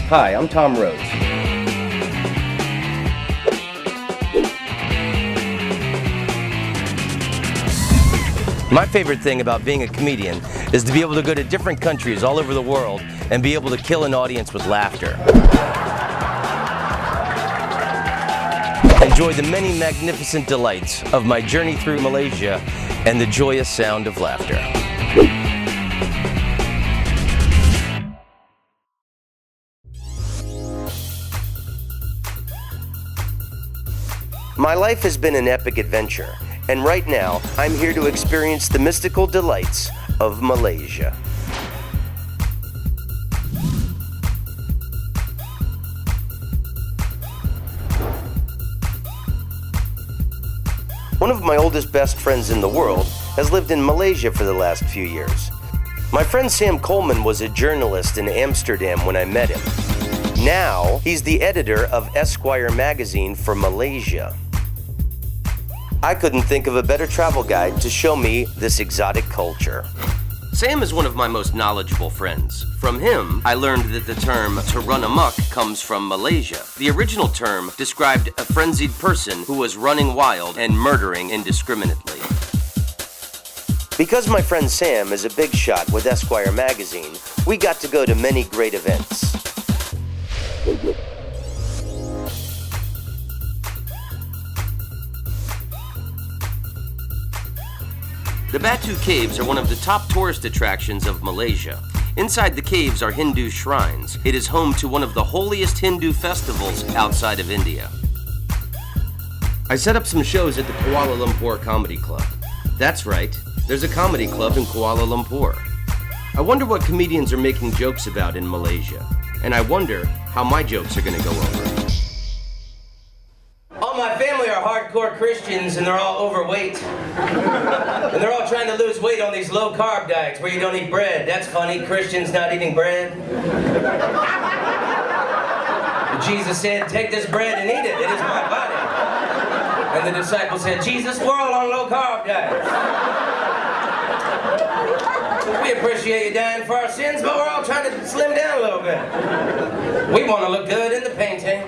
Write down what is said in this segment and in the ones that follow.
Hi, I'm Tom Rhodes. My favorite thing about being a comedian is to be able to go to different countries all over the world and be able to kill an audience with laughter. Enjoy the many magnificent delights of my journey through Malaysia and the joyous sound of laughter. My life has been an epic adventure, and right now I'm here to experience the mystical delights of Malaysia. One of my oldest best friends in the world has lived in Malaysia for the last few years. My friend Sam Coleman was a journalist in Amsterdam when I met him. Now, he's the editor of Esquire magazine for Malaysia. I couldn't think of a better travel guide to show me this exotic culture. Sam is one of my most knowledgeable friends. From him, I learned that the term to run amok comes from Malaysia. The original term described a frenzied person who was running wild and murdering indiscriminately. Because my friend Sam is a big shot with Esquire magazine, we got to go to many great events. The Batu Caves are one of the top tourist attractions of Malaysia. Inside the caves are Hindu shrines. It is home to one of the holiest Hindu festivals outside of India. I set up some shows at the Kuala Lumpur Comedy Club. That's right, there's a comedy club in Kuala Lumpur. I wonder what comedians are making jokes about in Malaysia, and I wonder how my jokes are going to go over. All my family are hardcore Christians and they're all overweight. And they're all trying to lose weight on these low-carb diets where you don't eat bread. That's funny, Christians not eating bread. And Jesus said, take this bread and eat it. It is my body. And the disciples said, Jesus, we're all on low-carb diets. We appreciate you dying for our sins, but we're all trying to slim down a little bit. We want to look good in the painting.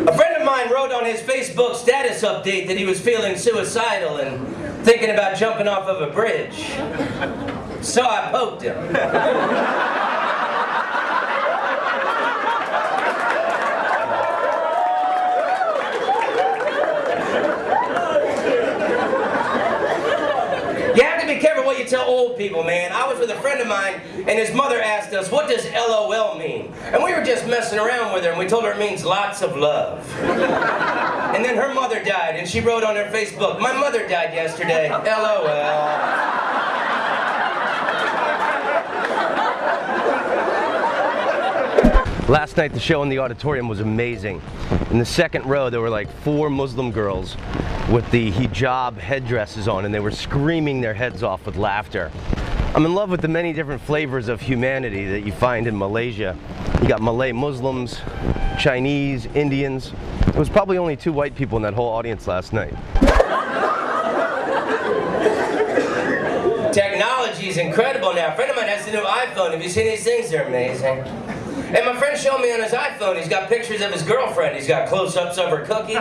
A friend of mine wrote on his Facebook status update that he was feeling suicidal and thinking about jumping off of a bridge. So I poked him. You have to be careful what you tell old people, man. I was with a friend of mine, and his mother asked us, what does LOL mean? And we were just messing around with her, and we told her it means lots of love. And then her mother died, and she wrote on her Facebook, my mother died yesterday, LOL. Last night, the show in the auditorium was amazing. In the second row, there were like 4 Muslim girls with the hijab headdresses on, and they were screaming their heads off with laughter. I'm in love with the many different flavors of humanity that you find in Malaysia. You got Malay Muslims, Chinese, Indians. There was probably only 2 white people in that whole audience last night. Technology is incredible now. A friend of mine has the new iPhone. Have you seen these things? They're amazing. And my friend showed me on his iPhone, he's got pictures of his girlfriend. He's got close-ups of her cookie,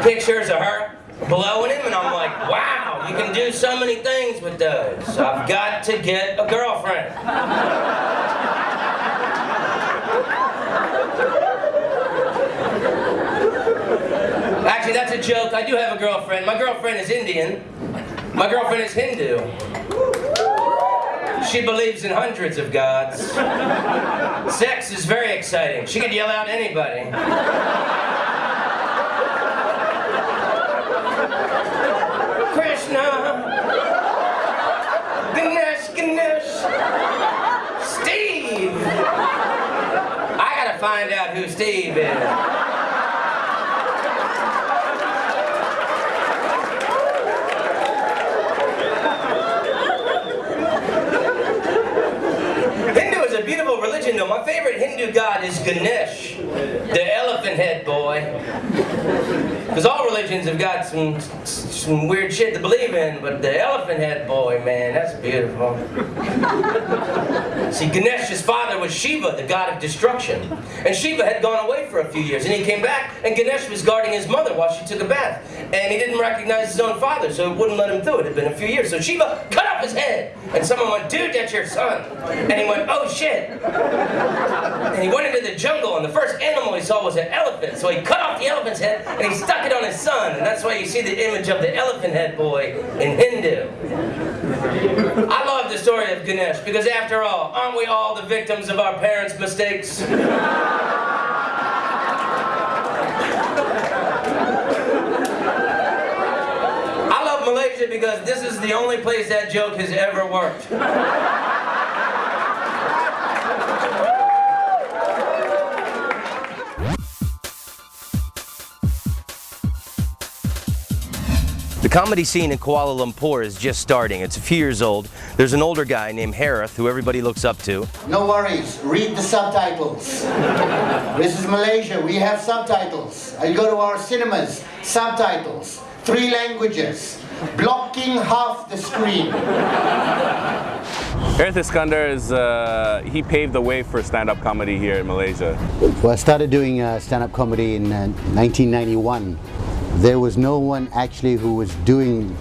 pictures of her blowing him, and I'm like, wow, you can do so many things with those. I've got to get a girlfriend. Actually, that's a joke. I do have a girlfriend. My girlfriend is Indian. My girlfriend is Hindu. She believes in hundreds of gods. Sex is very exciting. She could yell out anybody. Krishna, Ganesh, Ganesh, Steve. I gotta find out who Steve is. Beautiful religion though. My favorite Hindu god is Ganesh, the elephant head boy. Because all religions have got some some weird shit to believe in, but the elephant head boy, man, that's beautiful. See, Ganesh's father was Shiva, the god of destruction. And Shiva had gone away for a few years, and he came back, and Ganesh was guarding his mother while she took a bath. And he didn't recognize his own father, so it wouldn't let him through. It had been a few years. So Shiva cut off his head, and someone went, dude, that's your son. And he went, oh shit. And he went into the jungle, and the first animal he saw was an elephant. So he cut off the elephant's head, and he stuck it on his son. And that's why you see the image of the elephant head boy in Hindu. I love the story of Ganesh, because after all, aren't we all the victims of our parents' mistakes? I love Malaysia because this is the only place that joke has ever worked. The comedy scene in Kuala Lumpur is just starting. It's a few years old. There's an older guy named Harith who everybody looks up to. No worries, read the subtitles. This is Malaysia, we have subtitles. You go to our cinemas, subtitles, 3 languages, blocking half the screen. Harith Iskander he paved the way for stand-up comedy here in Malaysia. Well, I started doing stand-up comedy in 1991. There was no one actually who was doing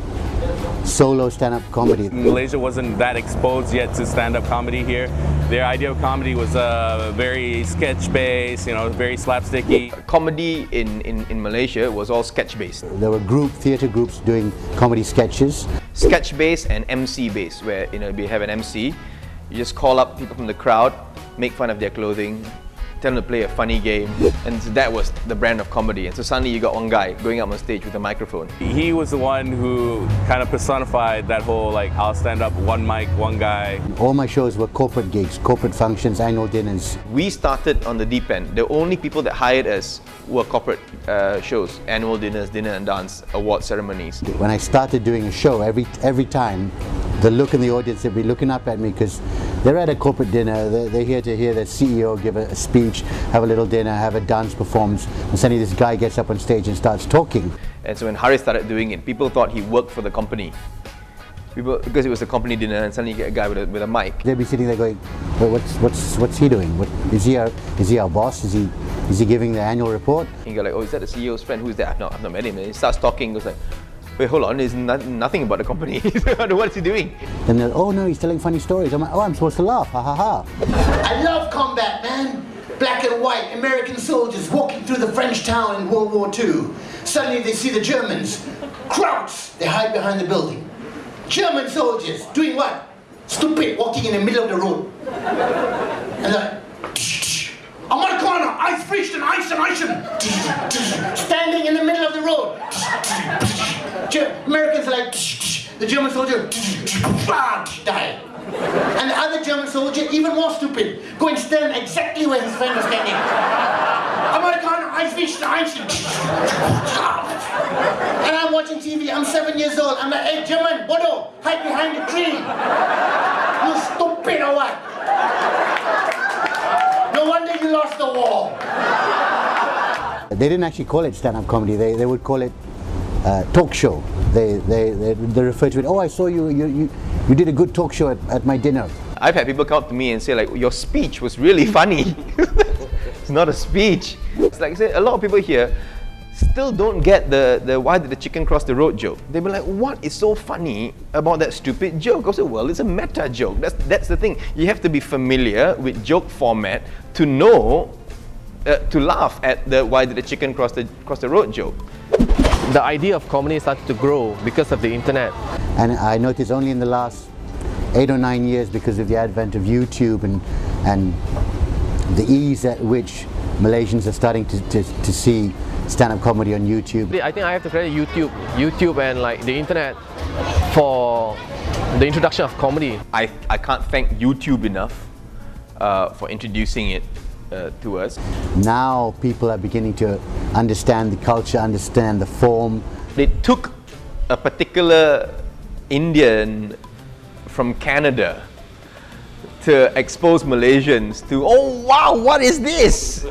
solo stand-up comedy. Malaysia wasn't that exposed yet to stand-up comedy here. Their idea of comedy was very sketch-based, very slapsticky. Comedy in Malaysia was all sketch-based. There were theatre groups doing comedy sketches. Sketch-based and MC-based, where we have an MC, you just call up people from the crowd, make fun of their clothing, tell them to play a funny game, and so that was the brand of comedy. And so suddenly you got one guy going up on stage with a microphone. He was the one who kind of personified that whole I'll stand up, one mic, one guy. All my shows were corporate gigs, corporate functions, annual dinners. We started on the deep end. The only people that hired us were corporate shows, annual dinners, dinner and dance, award ceremonies. When I started doing a show, every time, the look in the audience, they'd be looking up at me because they're at a corporate dinner, they're here to hear the CEO give a speech, have a little dinner, have a dance performance, and suddenly this guy gets up on stage and starts talking. And so when Harith started doing it, people thought he worked for the company. Because it was a company dinner, and suddenly you get a guy with a mic. They'd be sitting there going, well, what's he doing? Is he our boss? Is he giving the annual report? And you go like, oh, is that the CEO's friend? Who's that? I've not met him. And he starts talking, goes like, wait, hold on, there's nothing about the company. What is he doing? And they're, oh no, he's telling funny stories. I'm like, oh, I'm supposed to laugh, ha ha ha. I love combat, man. Black and white American soldiers walking through the French town in World War II. Suddenly they see the Germans. Crouch! They hide behind the building. German soldiers doing what? Stupid, walking in the middle of the road. And they're like, I'm on a corner, Eis frisch and Eisen. Standing in the middle of the road. Americans are like, the German soldier, die. And the other German soldier, even more stupid, go and stand exactly where his friend was standing. I'm on a corner, Eis frisch and Eisen. And I'm watching TV, I'm 7 years old. I'm like, hey German, Bodo, hide behind the tree. You stupid or what? No wonder you lost the war. They didn't actually call it stand-up comedy. They would call it talk show. They refer to it. Oh, I saw you did a good talk show at my dinner. I've had people come up to me and say like, your speech was really funny. It's not a speech. It's like I said, a lot of people here still don't get the why did the chicken cross the road joke. They'll be like, what is so funny about that stupid joke? I say, well, it's a meta joke. That's the thing. You have to be familiar with joke format to know, to laugh at the why did the chicken cross the road joke. The idea of comedy started to grow because of the internet. And I noticed only in the last 8 or 9 years, because of the advent of YouTube and the ease at which Malaysians are starting to see stand-up comedy on YouTube. I think I have to credit YouTube and the internet for the introduction of comedy. I can't thank YouTube enough for introducing it to us. Now people are beginning to understand the culture, understand the form. They took a particular Indian from Canada to expose Malaysians to, oh wow, what is this?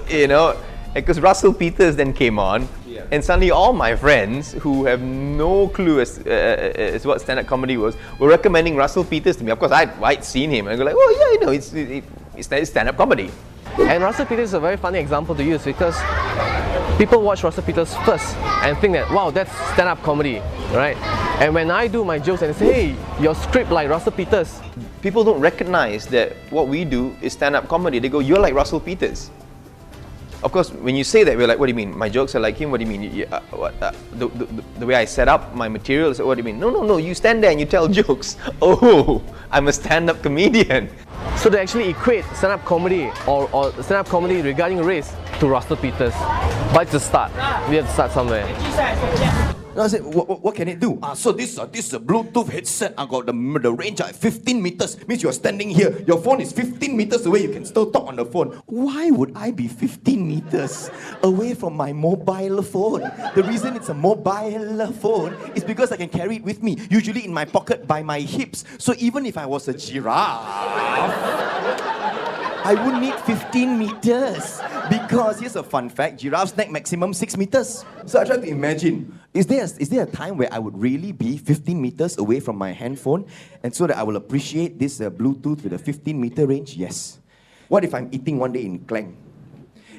Because Russell Peters then came on And suddenly all my friends who have no clue as what stand-up comedy was were recommending Russell Peters to me. Of course, I'd seen him and I go like, oh yeah, it's stand-up comedy. And Russell Peters is a very funny example to use because people watch Russell Peters first and think that, wow, that's stand-up comedy, right? And when I do my jokes and they say, hey, your script like Russell Peters. People don't recognize that what we do is stand-up comedy. They go, you're like Russell Peters. Of course, when you say that, we're like, what do you mean? My jokes are like him? What do you mean? The way I set up my material is, what do you mean? No, you stand there and you tell jokes. Oh, I'm a stand-up comedian. So they actually equate stand-up comedy or stand-up comedy regarding race to Russell Peters. But it's a start. We have to start somewhere. I said, what can it do? So this is a Bluetooth headset. I got the range at 15 meters. Means you're standing here. Your phone is 15 meters away. You can still talk on the phone. Why would I be 15 meters away from my mobile phone? The reason it's a mobile phone is because I can carry it with me, usually in my pocket by my hips. So even if I was a giraffe, I would need 15 meters. Because here's a fun fact, giraffes neck maximum 6 meters. So I tried to imagine, is there a time where I would really be 15 meters away from my handphone and so that I will appreciate this Bluetooth with a 15-meter range? Yes. What if I'm eating one day in Klang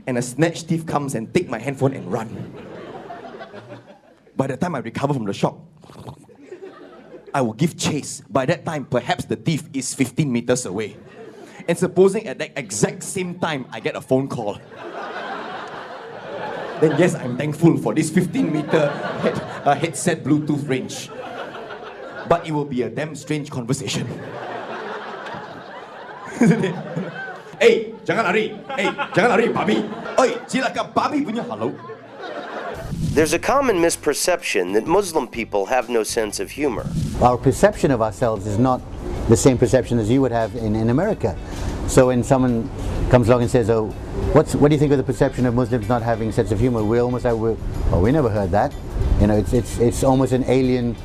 and a snatch thief comes and take my handphone and run? By the time I recover from the shock, I will give chase. By that time, perhaps the thief is 15 meters away. And supposing at that exact same time, I get a phone call. Then yes, I'm thankful for this 15-meter headset Bluetooth range. But it will be a damn strange conversation. Hey, jangan lari. Hey, jangan lari, babi. Oi, silakan babi punya hello. There's a common misperception that Muslim people have no sense of humor. Our perception of ourselves is not the same perception as you would have in America. So when someone comes along and says, oh, what do you think of the perception of Muslims not having a sense of humor? We're almost like, oh, we never heard that. You know, it's almost an alien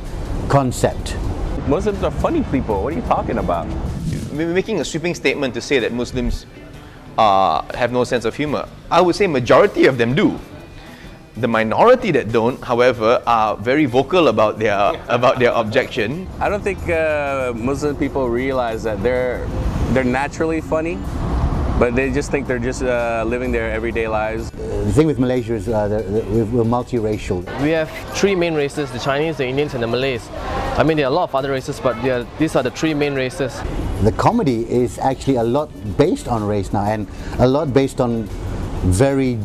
concept. Muslims are funny people. What are you talking about? We're making a sweeping statement to say that Muslims have no sense of humor. I would say majority of them do. The minority that don't, however, are very vocal about their objection. I don't think Muslim people realize that they're naturally funny, but they just think they're just living their everyday lives. The thing with Malaysia is we're multiracial. We have three main races, the Chinese, the Indians and the Malays. I mean, there are a lot of other races, but these are the three main races. The comedy is actually a lot based on race now, and a lot based on very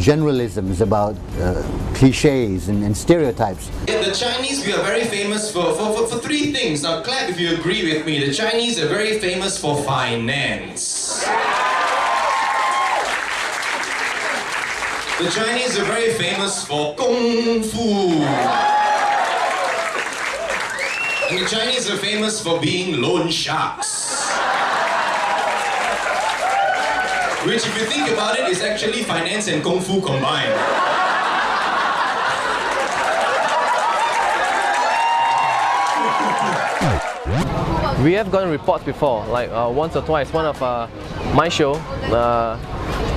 generalisms about cliches and stereotypes. Yeah, the Chinese, we are very famous for three things. Now clap if you agree with me. The Chinese are very famous for finance. The Chinese are very famous for Kung Fu. And the Chinese are famous for being loan sharks. Which, if you think about it, is actually finance and Kung Fu combined. We have gotten reports before, like once or twice. One of my show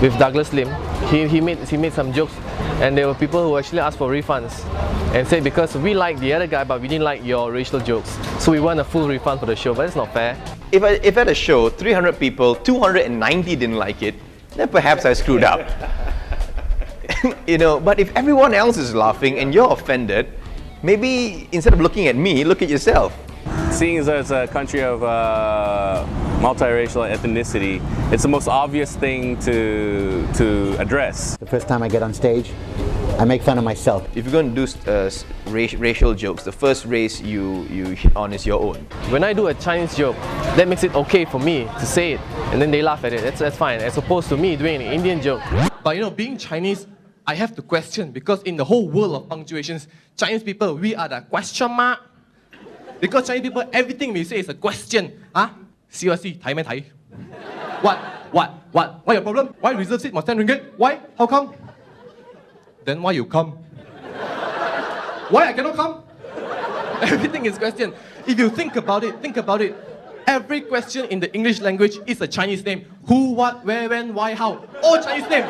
with Douglas Lim, he made some jokes, and there were people who actually asked for refunds and said because we like the other guy, but we didn't like your racial jokes, so we want a full refund for the show. But it's not fair. If at a show 300 people, 290 didn't like it, then perhaps I screwed up. You know, but if everyone else is laughing and you're offended, maybe instead of looking at me, look at yourself. Seeing as it's a country of multiracial ethnicity, it's the most obvious thing to address. The first time I get on stage, I make fun of myself. If you're going to do racial jokes, the first race you hit on is your own. When I do a Chinese joke, that makes it okay for me to say it, and then they laugh at it. That's fine, as opposed to me doing an Indian joke. But you know, being Chinese, I have to question, because in the whole world of punctuations, Chinese people, we are the question mark. Because Chinese people, everything we say is a question. Huh? CRC, Thai mai Thai? What? What your problem? Why reserve seat must 10 ringgit? Why? How come? Then why you come? Why I cannot come? Everything is question. If you think about it, every question in the English language is a Chinese name. Who, what, where, when, why, how. All Chinese name.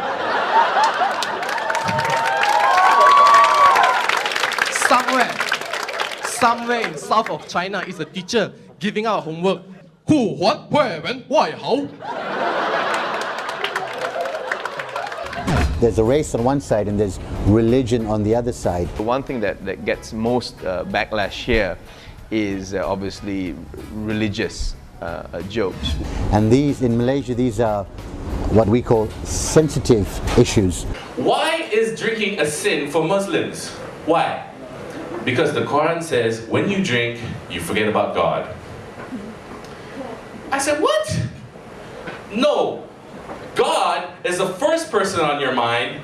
somewhere in south of China is a teacher giving out homework. Who, what, where, when, why, how? There's a race on one side and there's religion on the other side. The one thing that gets most backlash here is obviously religious jokes. And these, in Malaysia, these are what we call sensitive issues. Why is drinking a sin for Muslims? Why? Because the Quran says, when you drink, you forget about God. I said, what? No. God is the first person on your mind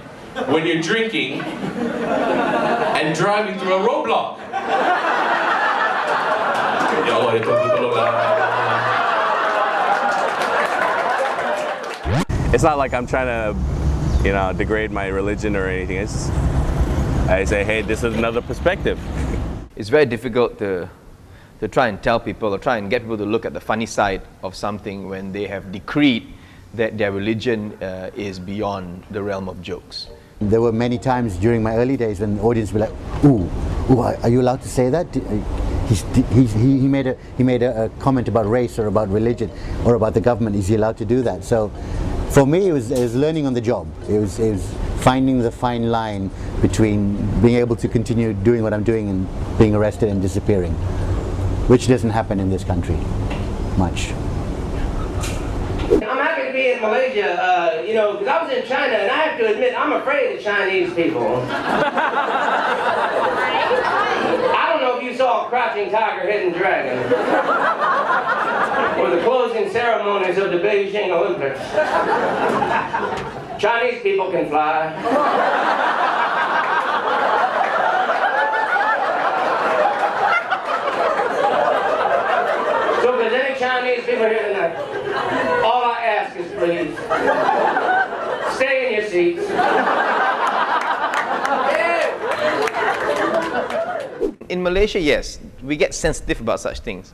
when you're drinking and driving through a roadblock. It's not like I'm trying to, degrade my religion or anything. It's just, I say, hey, this is another perspective. It's very difficult to try and tell people or try and get people to look at the funny side of something when they have decreed that their religion is beyond the realm of jokes. There were many times during my early days when the audience were like, ooh, are you allowed to say that? He made a comment about race or about religion or about the government. Is he allowed to do that? So for me, it was learning on the job. It was finding the fine line between being able to continue doing what I'm doing and being arrested and disappearing, which doesn't happen in this country much. I'm happy to be in Malaysia, because I was in China, and I have to admit, I'm afraid of Chinese people. I don't know if you saw Crouching Tiger, Hidden Dragon, or the closing ceremonies of the Beijing Olympics. Chinese people can fly. So if there's any Chinese people here tonight, all I ask is please, stay in your seats. In Malaysia, yes, we get sensitive about such things.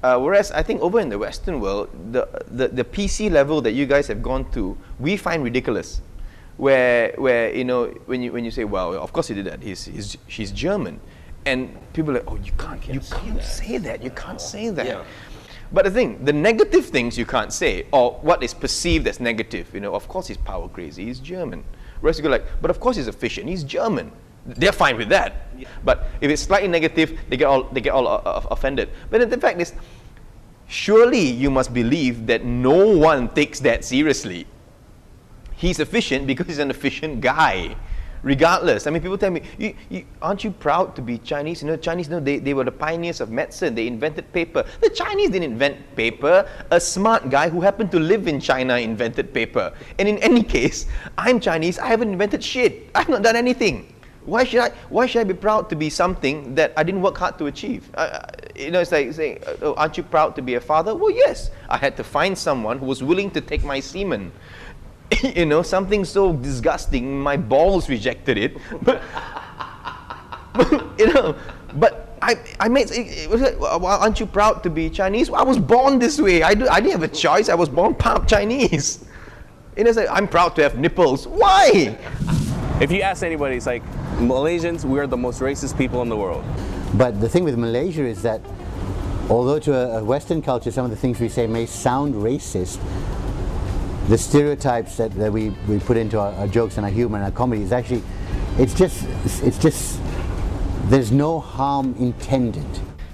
Whereas I think over in the Western world, the PC level that you guys have gone to, we find ridiculous. Where when you say, well, of course he did that. She's German, and people are like, oh, you can't say that. You can't say that. Yeah. But the thing, the negative things you can't say, or what is perceived as negative, of course he's power crazy, he's German. Whereas you go like, but of course he's efficient, he's German. They're fine with that. Yeah. But if it's slightly negative, they get all offended. But the fact is, surely you must believe that no one takes that seriously. He's efficient because he's an efficient guy. Regardless, I mean, people tell me, aren't you proud to be Chinese? Chinese, they were the pioneers of medicine. They invented paper. The Chinese didn't invent paper. A smart guy who happened to live in China invented paper. And in any case, I'm Chinese. I haven't invented shit. I've not done anything. Why should I be proud to be something that I didn't work hard to achieve? It's like saying, oh, aren't you proud to be a father? Well, yes. I had to find someone who was willing to take my semen. Something so disgusting, my balls rejected it. But I made it was like, well, aren't you proud to be Chinese? Well, I was born this way. I didn't have a choice. I was born part Chinese. It's like, I'm proud to have nipples. Why? If you ask anybody, it's like, Malaysians, we're the most racist people in the world. But the thing with Malaysia is that, although to a Western culture some of the things we say may sound racist, the stereotypes that we put into our jokes and our humor and our comedy is actually, it's just, there's no harm intended.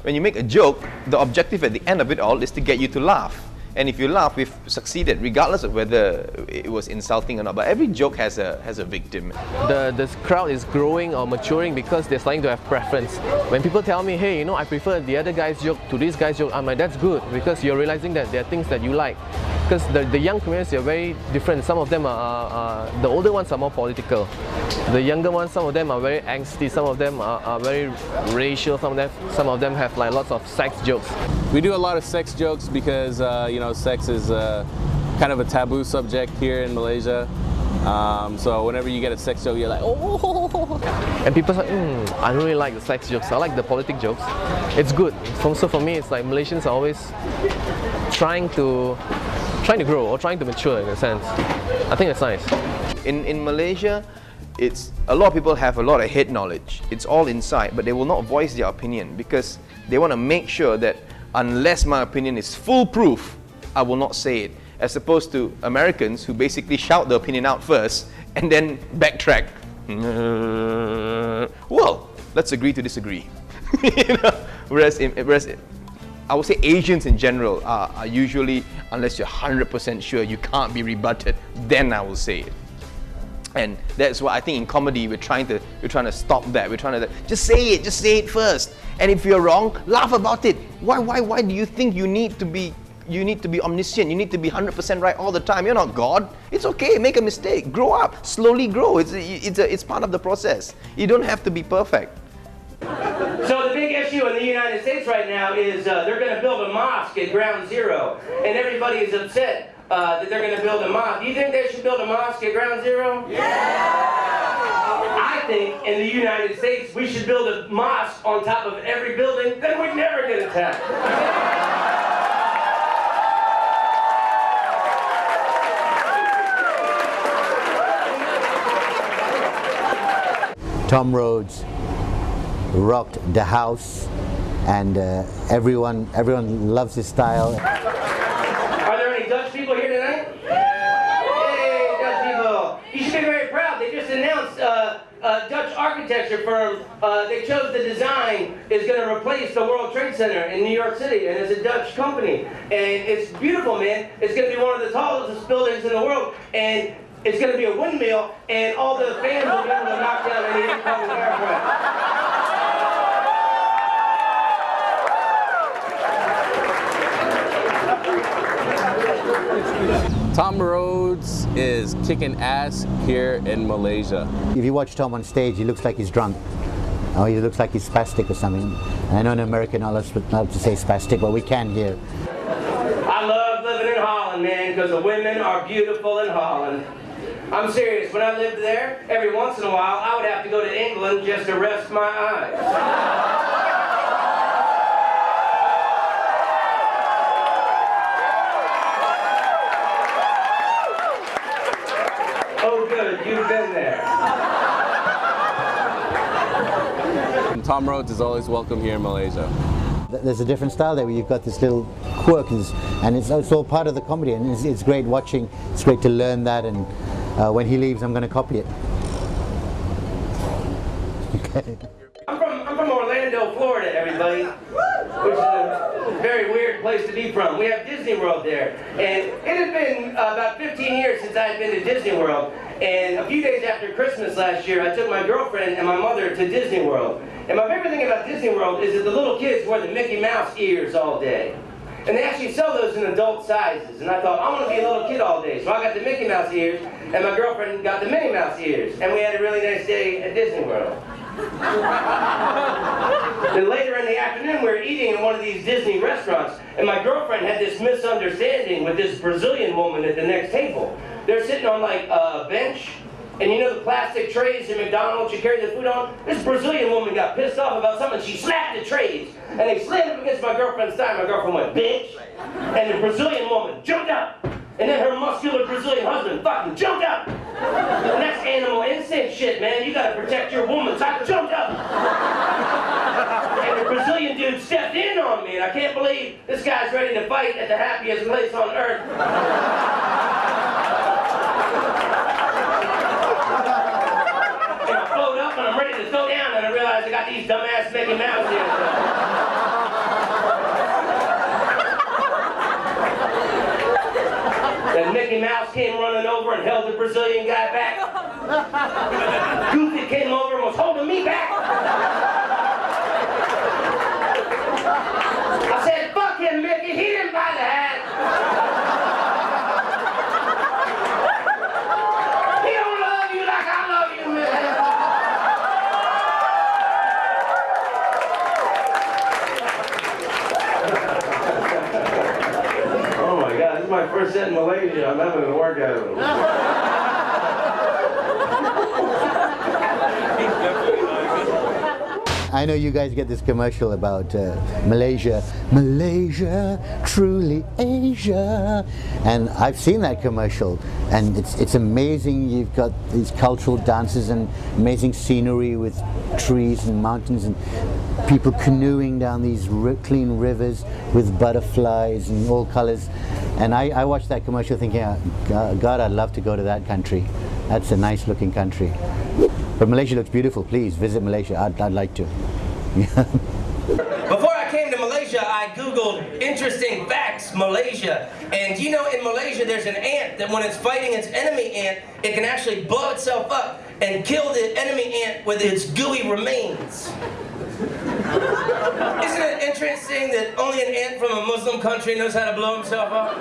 When you make a joke, the objective at the end of it all is to get you to laugh. And if you laugh, we've succeeded, regardless of whether it was insulting or not. But every joke has a victim. The crowd is growing or maturing because they're starting to have preference. When people tell me, hey, I prefer the other guy's joke to this guy's joke, I'm like, that's good, because you're realizing that there are things that you like. Because the young comedians are very different. Some of them are the older ones are more political. The younger ones, some of them are very angsty. Some of them are very racial. Some of them have like lots of sex jokes. We do a lot of sex jokes because sex is kind of a taboo subject here in Malaysia. So whenever you get a sex joke, you're like, oh. And people say, I don't really like the sex jokes. I like the politic jokes. It's good. So for me, it's like Malaysians are always trying to grow or trying to mature in a sense. I think it's nice. In Malaysia, it's a lot of people have a lot of head knowledge. It's all inside, but they will not voice their opinion because they want to make sure that unless my opinion is foolproof, I will not say it. As opposed to Americans who basically shout the opinion out first and then backtrack. Well, let's agree to disagree. You know? Whereas I would say Asians in general are usually, unless you're 100% sure you can't be rebutted, then I will say it. And that's why I think in comedy we're trying to stop that. We're trying to just say it first. And if you're wrong, laugh about it. Why do you think you need to be omniscient? You need to be 100% right all the time. You're not God. It's okay. Make a mistake. Grow up. Slowly grow. It's part of the process. You don't have to be perfect. So the big issue in the United States right now is they're going to build a mosque at Ground Zero, and everybody is upset that they're going to build a mosque. Do you think they should build a mosque at Ground Zero? Yeah! I think in the United States we should build a mosque on top of every building, then we'd never get attacked. Tom Rhodes rocked the house, and everyone loves his style. Are there any Dutch people here tonight? Hey, Dutch people! You should be very proud. They just announced a Dutch architecture firm. They chose the design is going to replace the World Trade Center in New York City, and it's a Dutch company. And it's beautiful, man. It's going to be one of the tallest buildings in the world, and it's going to be a windmill, and all the fans will be able to knock down any incoming aircraft. Tom Rhodes is kicking ass here in Malaysia. If you watch Tom on stage, he looks like he's drunk. Or he looks like he's spastic or something. And I know in America not allowed to say spastic, but we can here. I love living in Holland, man, because the women are beautiful in Holland. I'm serious. When I lived there, every once in a while, I would have to go to England just to rest my eyes. Oh, good. You've been there. Tom Rhodes is always welcome here in Malaysia. There's a different style there where you've got this little quirk, and it's all part of the comedy, and it's great watching. It's great to learn that, and when he leaves, I'm going to copy it. Okay. I'm from Orlando, Florida, everybody, which is a very weird place to be from. We have Disney World there, and it had been about 15 years since I had been to Disney World, and a few days after Christmas last year, I took my girlfriend and my mother to Disney World. And my favorite thing about Disney World is that the little kids wear the Mickey Mouse ears all day. And they actually sell those in adult sizes. And I thought, I want to be a little kid all day. So I got the Mickey Mouse ears, and my girlfriend got the Minnie Mouse ears. And we had a really nice day at Disney World. Then later in the afternoon, we were eating in one of these Disney restaurants, and my girlfriend had this misunderstanding with this Brazilian woman at the next table. They're sitting on like a bench, and you know the plastic trays in McDonald's you carry the food on? This Brazilian woman got pissed off about something. She slapped the trays, and they slammed them against my girlfriend's thigh. My girlfriend went, bitch. And the Brazilian woman jumped up. And then her muscular Brazilian husband fucking jumped up. And that's animal instinct shit, man. You gotta protect your woman. So I jumped up. And the Brazilian dude stepped in on me, and I can't believe this guy's ready to fight at the happiest place on earth. And I float up, and I'm ready to go down, and I realize I got these dumbass Mickey Mouse ears. Then Mickey Mouse came running over and held the Brazilian guy back. Goofy came over and was holding me back. I said, fuck him, Mickey. He didn't buy the hat. He don't love you like I love you, man. Oh my God, this is my first set in Malaysia. I'm having a workout. I know you guys get this commercial about Malaysia. Malaysia, truly Asia. And I've seen that commercial, and it's amazing. You've got these cultural dances and amazing scenery with trees and mountains and people canoeing down these clean rivers with butterflies and all colors. And I watched that commercial thinking, oh, God, I'd love to go to that country. That's a nice looking country. But Malaysia looks beautiful. Please visit Malaysia. I'd like to. Before I came to Malaysia, I Googled interesting facts Malaysia. And you know, in Malaysia there's an ant that when it's fighting its enemy ant, it can actually blow itself up and kill the enemy ant with its gooey remains. Isn't it interesting that only an ant from a Muslim country knows how to blow himself up?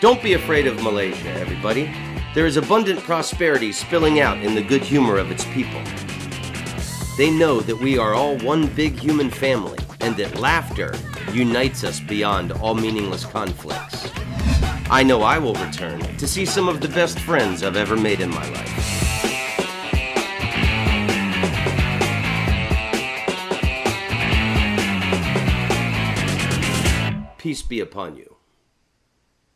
Don't be afraid of Malaysia, everybody. There is abundant prosperity spilling out in the good humor of its people. They know that we are all one big human family, and that laughter unites us beyond all meaningless conflicts. I know I will return to see some of the best friends I've ever made in my life. Peace be upon you.